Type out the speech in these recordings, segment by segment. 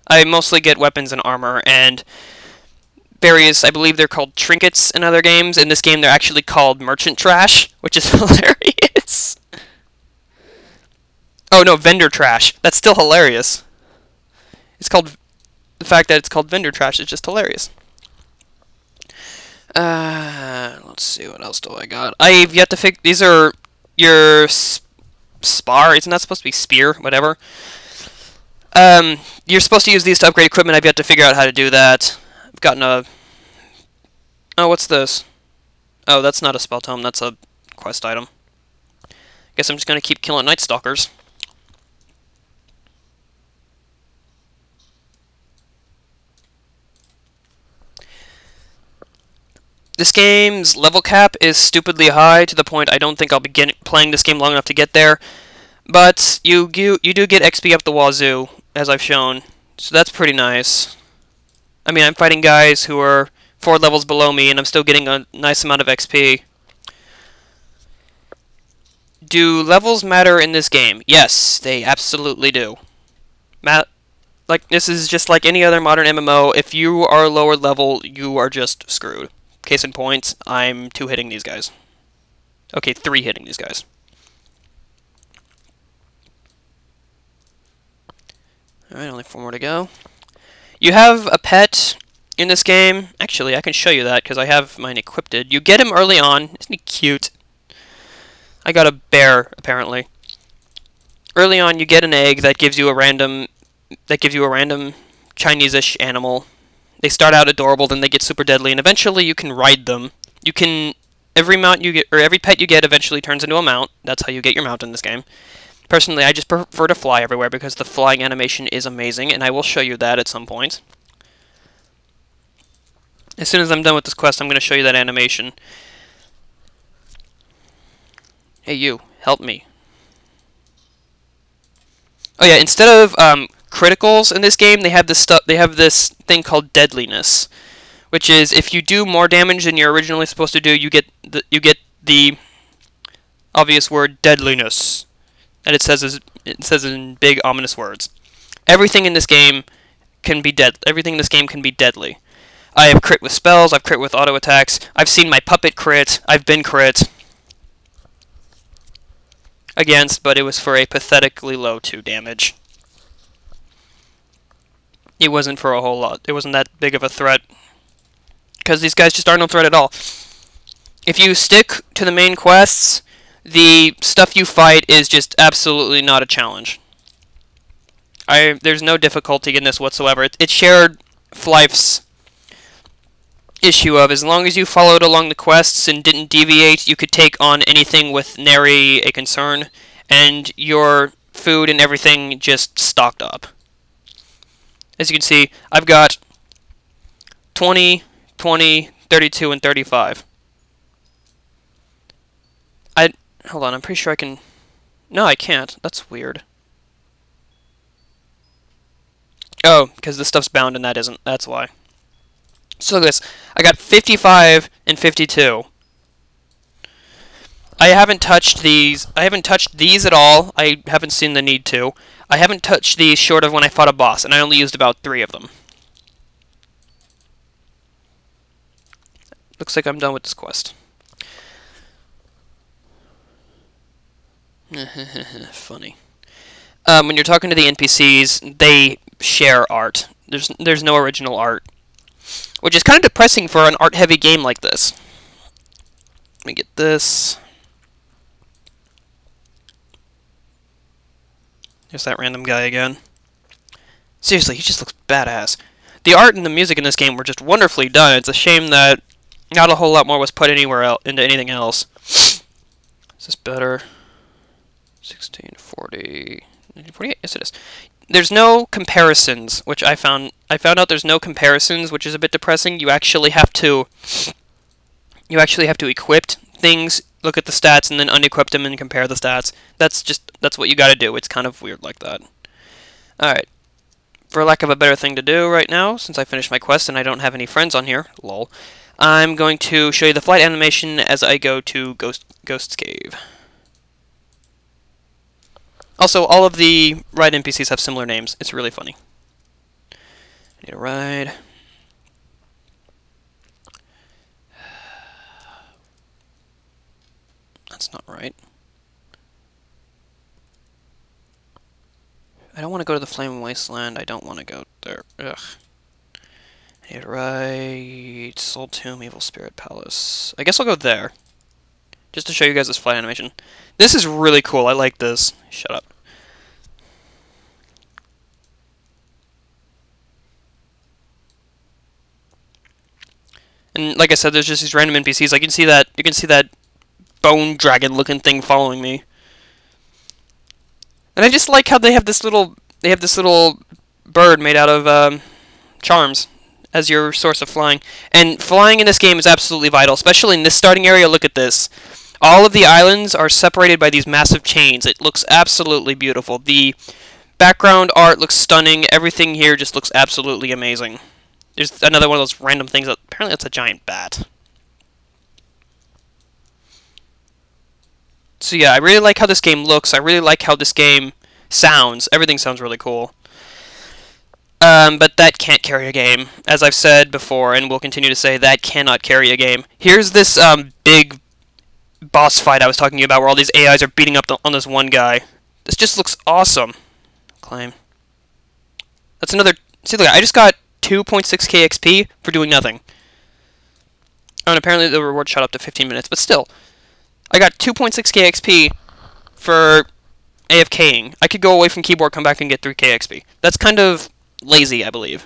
I mostly get weapons and armor, and various, I believe they're called trinkets in other games. In this game, they're actually called merchant trash, which is hilarious. Oh no, vendor trash. That's still hilarious. It's called, the fact that it's called vendor trash is just hilarious. Let's see, what else do I got? I've yet to figure, these are your spar, isn't that supposed to be spear? Whatever. You're supposed to use these to upgrade equipment. I've yet to figure out how to do that. I've gotten a... Oh, what's this? Oh, that's not a spell tome, that's a quest item. Guess I'm just gonna keep killing Night Stalkers. This game's level cap is stupidly high to the point I don't think I'll be playing this game long enough to get there. But you do get XP up the wazoo, as I've shown, so that's pretty nice. I mean, I'm fighting guys who are 4 levels below me, and I'm still getting a nice amount of XP. Do levels matter in this game? Yes, they absolutely do. Like, this is just like any other modern MMO. If you are lower level, you are just screwed. Case in point, I'm 2 hitting these guys. Okay, 3 hitting these guys. Alright, only 4 more to go. You have a pet in this game. Actually, I can show you that because I have mine equipped. You get him early on. Isn't he cute? I got a bear, apparently. Early on, you get an egg that gives you a random Chinese-ish animal. They start out adorable, then they get super deadly, and eventually you can ride them. You can every mount you get, or every pet you get, eventually turns into a mount. That's how you get your mount in this game. Personally, I just prefer to fly everywhere because the flying animation is amazing, and I will show you that at some point. As soon as I'm done with this quest, I'm going to show you that animation. Hey, you, help me. Oh yeah, instead of criticals in this game, they have this thing called deadliness, which is if you do more damage than you're originally supposed to do, you get the obvious word deadliness, and it says in big ominous words. Everything in this game can be Everything in this game can be deadly. I have crit with spells. I've crit with auto attacks. I've seen my puppet crit. I've been crit against, but it was for a pathetically low 2 damage. It wasn't for a whole lot. It wasn't that big of a threat. Because these guys just are no threat at all. If you stick to the main quests, the stuff you fight is just absolutely not a challenge. There's no difficulty in this whatsoever. It shared Flife's issue of as long as you followed along the quests and didn't deviate, you could take on anything with nary a concern, and your food and everything just stocked up. As you can see, I've got 20, 20, 32, and 35. Hold on, I'm pretty sure I can... No, I can't. That's weird. Oh, because this stuff's bound and that isn't. That's why. So this, I got 55 and 52. I haven't touched these. I haven't touched these at all. I haven't seen the need to. I haven't touched these short of when I fought a boss, and I only used about 3 of them. Looks like I'm done with this quest. Funny. When you're talking to the NPCs, they share art. There's no original art, which is kind of depressing for an art-heavy game like this. Let me get this. There's that random guy again. Seriously, he just looks badass. The art and the music in this game were just wonderfully done. It's a shame that not a whole lot more was put anywhere else into anything else. Is this better? 1640, 1948. Yes, it is. There's no comparisons, which I found out there's no comparisons, which is a bit depressing. You actually have to equip things, look at the stats, and then unequip them and compare the stats. That's what you got to do. It's kind of weird like that. All right. For lack of a better thing to do right now, since I finished my quest and I don't have any friends on here, lol, I'm going to show you the flight animation as I go to Ghost's Cave. Also, all of the ride NPCs have similar names. It's really funny. Need a ride. That's not right. I don't want to go to the Flame Wasteland. I don't want to go there. Ugh. I need a ride. Soul Tomb, Evil Spirit Palace. I guess I'll go there. Just to show you guys this flight animation. This is really cool. I like this. Shut up. And like I said, there's just these random NPCs. Like you can see that bone dragon looking thing following me. And I just like how they have this little bird made out of charms as your source of flying. And flying in this game is absolutely vital, especially in this starting area. Look at this. All of the islands are separated by these massive chains. It looks absolutely beautiful. The background art looks stunning. Everything here just looks absolutely amazing. There's another one of those random things. Apparently that's a giant bat. So yeah, I really like how this game looks. I really like how this game sounds. Everything sounds really cool. But that can't carry a game. As I've said before, and will continue to say, that cannot carry a game. Here's this big boss fight I was talking about, where all these AIs are beating up on this one guy. This just looks awesome. Claim. That's another... See, look, I just got 2.6k XP for doing nothing. Oh, and apparently the reward shot up to 15 minutes, but still. I got 2.6k XP for AFKing. I could go away from keyboard, come back, and get 3k XP. That's kind of lazy, I believe.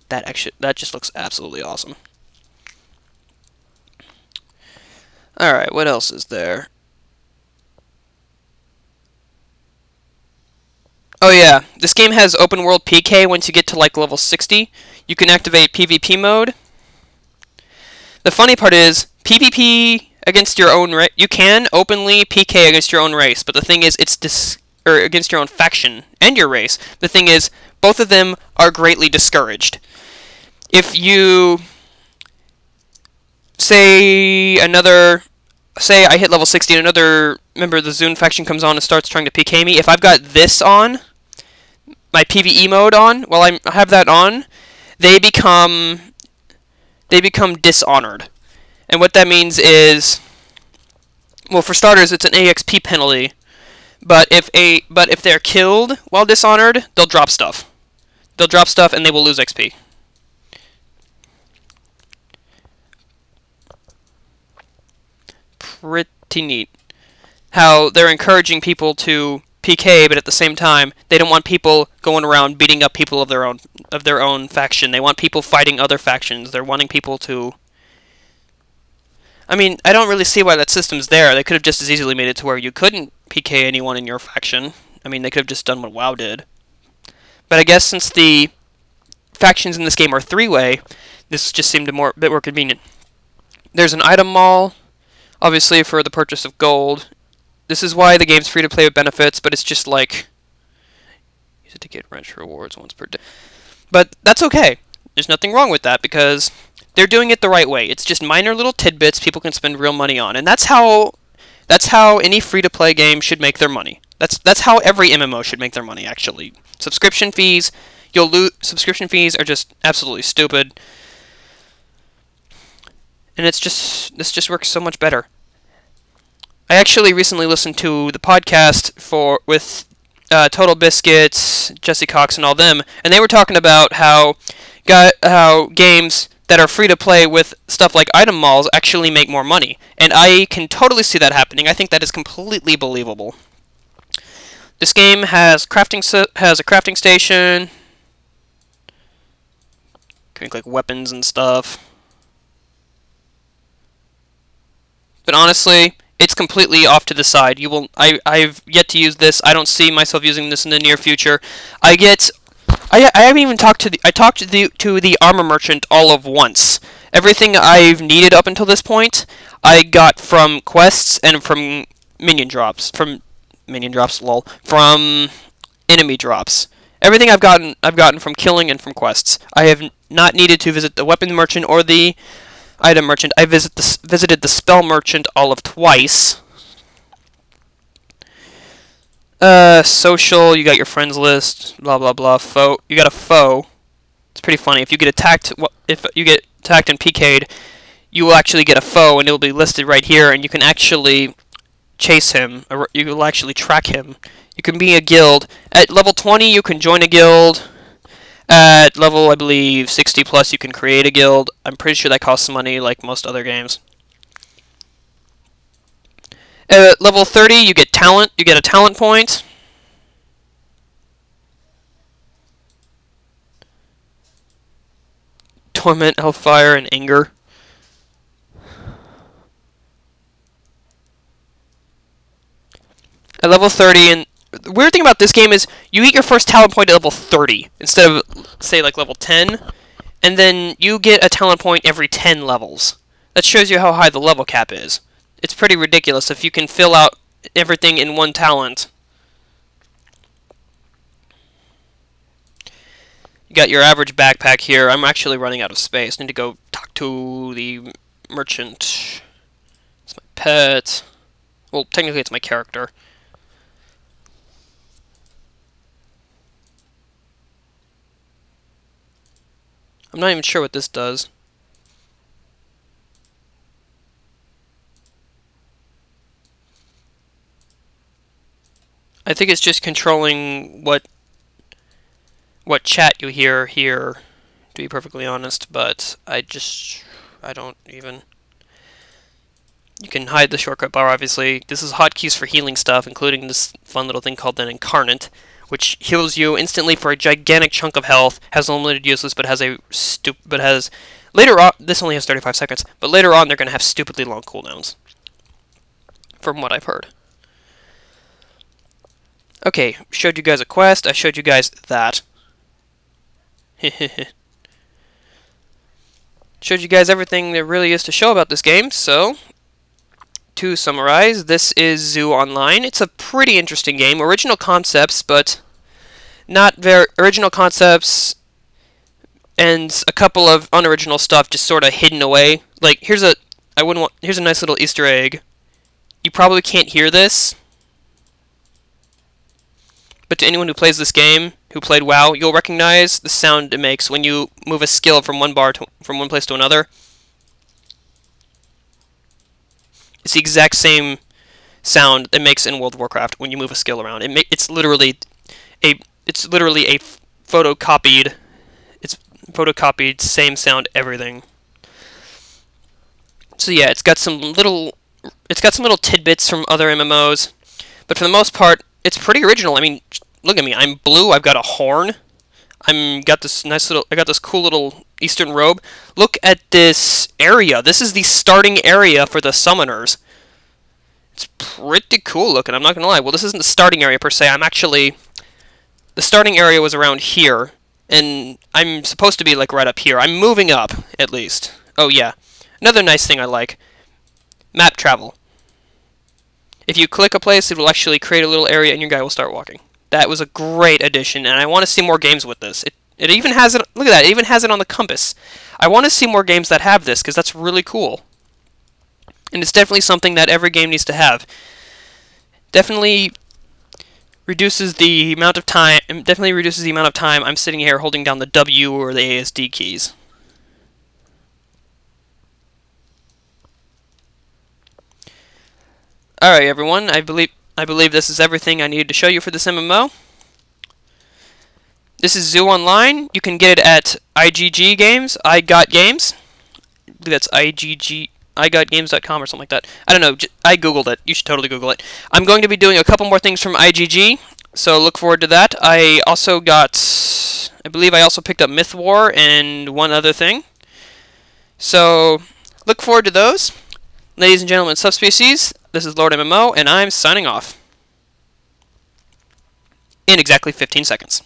That just looks absolutely awesome. Alright, what else is there? Oh yeah, this game has open world PK. Once you get to like level 60, you can activate PvP mode. The funny part is, PvP against your own race, you can openly PK against your own race, but the thing is, or against your own faction and your race. The thing is, both of them are greatly discouraged. If you say I hit level 60 and another member of the Zune faction comes on and starts trying to PK me, if I've got this on, my PvE mode on, while I have that on, they become dishonored. And what that means is, well, for starters, it's an AXP penalty. But if they're killed while dishonored, they'll drop stuff. They'll drop stuff and they will lose XP. Pretty neat. How they're encouraging people to PK, but at the same time, they don't want people going around beating up people of their own faction. They want people fighting other factions. They're wanting people to... I mean, I don't really see why that system's there. They could have just as easily made it to where you couldn't PK anyone in your faction. I mean, they could have just done what WoW did. But I guess since the factions in this game are three-way, this just seemed a bit more convenient. There's an item mall, obviously for the purchase of gold. This is why the game's free to play with benefits, but it's just like... use it to get rich rewards once per day. But that's okay. There's nothing wrong with that, because... they're doing it the right way. It's just minor little tidbits people can spend real money on, and that's how any free-to-play game should make their money. That's how every MMO should make their money. Actually, subscription fees subscription fees are just absolutely stupid, and this just works so much better. I actually recently listened to the podcast with Total Biscuits, Jesse Cox, and all them, and they were talking about how games that are free to play with stuff like item malls actually make more money. And I can totally see that happening. I think that is completely believable. This game has a crafting station. Can make like weapons and stuff. But honestly, it's completely off to the side. I've yet to use this. I don't see myself using this in the near future. I haven't even talked to the armor merchant all of once. Everything I've needed up until this point, I got from quests and from minion drops. From enemy drops. Everything I've gotten from killing and from quests. I have not needed to visit the weapon merchant or the item merchant. I visited the spell merchant all of twice. Social, you got your friends list, blah blah blah. Foe, you got a foe. It's pretty funny. If you get attacked, and PK'd, you will actually get a foe, and it will be listed right here, and you can actually chase him. Or you will actually track him. You can be a guild. At level 20, you can join a guild. At level, I believe, 60 plus, you can create a guild. I'm pretty sure that costs money, like most other games. At level 30, you get talent. You get a talent point. Torment, Hellfire, and Anger. At level 30, and the weird thing about this game is you get your first talent point at level 30 instead of, say, like level 10, and then you get a talent point every 10 levels. That shows you how high the level cap is. It's pretty ridiculous if you can fill out everything in one talent. You got your average backpack here. I'm actually running out of space. Need to go talk to the merchant. It's my pet. Well, technically it's my character. I'm not even sure what this does. I think it's just controlling what chat you hear here, to be perfectly honest, but I don't even... You can hide the shortcut bar, obviously. This is hotkeys for healing stuff, including this fun little thing called an Incarnate, which heals you instantly for a gigantic chunk of health, has unlimited useless, but has later on, this only has 35 seconds, but later on they're going to have stupidly long cooldowns, from what I've heard. Okay, showed you guys a quest, I showed you guys that. Showed you guys everything there really is to show about this game, so... To summarize, this is Zoo Online. It's a pretty interesting game. Original concepts, but not very original concepts, and a couple of unoriginal stuff just sort of hidden away. Like here's a nice little Easter egg. You probably can't hear this, but to anyone who plays this game, who played WoW, you'll recognize the sound it makes when you move a skill from one place to another. It's the exact same sound it makes in World of Warcraft when you move a skill around. It's literally a photocopied. It's photocopied, same sound, everything. So yeah, it's got some little tidbits from other MMOs, but for the most part, it's pretty original. I mean, look at me. I'm blue. I've got a horn. I got this cool little Eastern robe. Look at this area. This is the starting area for the summoners. It's pretty cool looking, I'm not gonna lie. Well, this isn't the starting area per se. The starting area was around here, and I'm supposed to be like right up here. I'm moving up, at least. Oh yeah. Another nice thing I like. Map travel. If you click a place, it will actually create a little area and your guy will start walking. That was a great addition, and I want to see more games with this. It even has it, look at that, it even has it on the compass. I want to see more games that have this, because that's really cool. And it's definitely something that every game needs to have. Definitely reduces the amount of time I'm sitting here holding down the W or the ASD keys. Alright everyone, I believe this is everything I needed to show you for this MMO. This is Zoo Online. You can get it at IGG Games, I Got Games. I believe that's igotgames.com or something like that. I don't know, I googled it. You should totally Google it. I'm going to be doing a couple more things from IGG, so look forward to that. I believe I also picked up Myth War and one other thing. So, look forward to those. Ladies and gentlemen, subspecies, this is LordMMO, and I'm signing off in exactly 15 seconds.